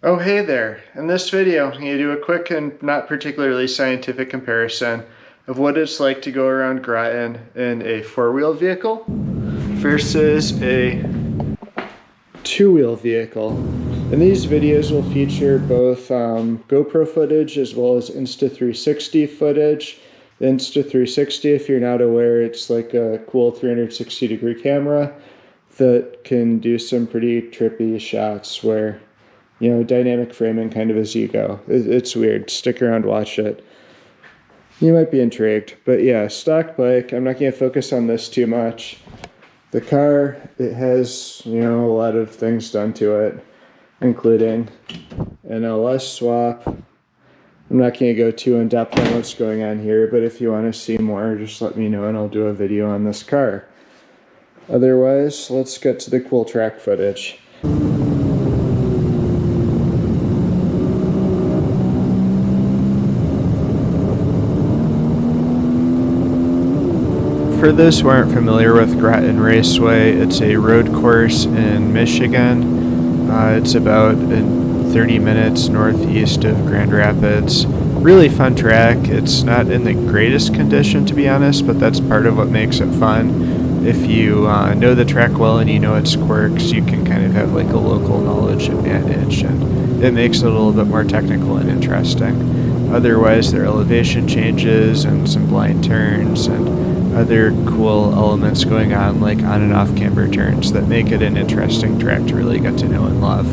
Oh hey there, in this video I'm going to do a quick and not particularly scientific comparison of what it's like to go around Grattan in a four-wheel vehicle versus a two-wheel vehicle. And these videos will feature both GoPro footage as well as Insta360 footage. The Insta360, if you're not aware, it's like a cool 360 degree camera that can do some pretty trippy shots where, you know, dynamic framing kind of as you go. It's weird. Stick around, watch it. You might be intrigued. But yeah, stock bike. I'm not going to focus on this too much. The car, it has, you know, a lot of things done to it, including an LS swap. I'm not going to go too in depth on what's going on here, but if you want to see more, just let me know and I'll do a video on this car. Otherwise, let's get to the cool track footage. For those who aren't familiar with Grattan Raceway, it's a road course in Michigan. It's about 30 minutes northeast of Grand Rapids. Really fun track. It's not in the greatest condition, to be honest, but that's part of what makes it fun. If you know the track well and you know its quirks, you can kind of have like a local knowledge advantage, and it makes it a little bit more technical and interesting. Otherwise, there are elevation changes and some blind turns and other cool elements going on, like on and off camber turns, that make it an interesting track to really get to know and love.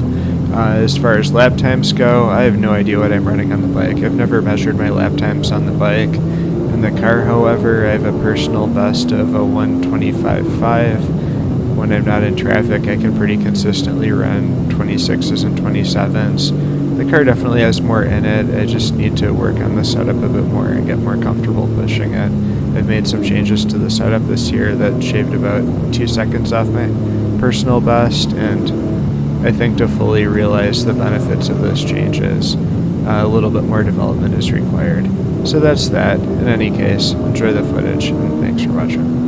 As far as lap times go, I have no idea what I'm running on the bike. I've never measured my lap times on the bike. In the car, however, I have a personal best of a 125.5. When I'm not in traffic, I can pretty consistently run 26s and 27s. The car definitely has more in it. I just need to work on the setup a bit more and get more comfortable pushing it. I've made some changes to the setup this year that shaved about 2 seconds off my personal best, and I think to fully realize the benefits of those changes, a little bit more development is required. So that's that. In any case, enjoy the footage, and thanks for watching.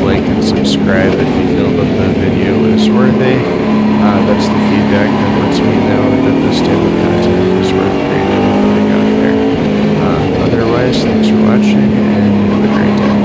like and subscribe if you feel that the video is worthy. That's the feedback that lets me know that this type of content is worth creating and putting out there. Otherwise, thanks for watching and have a great day.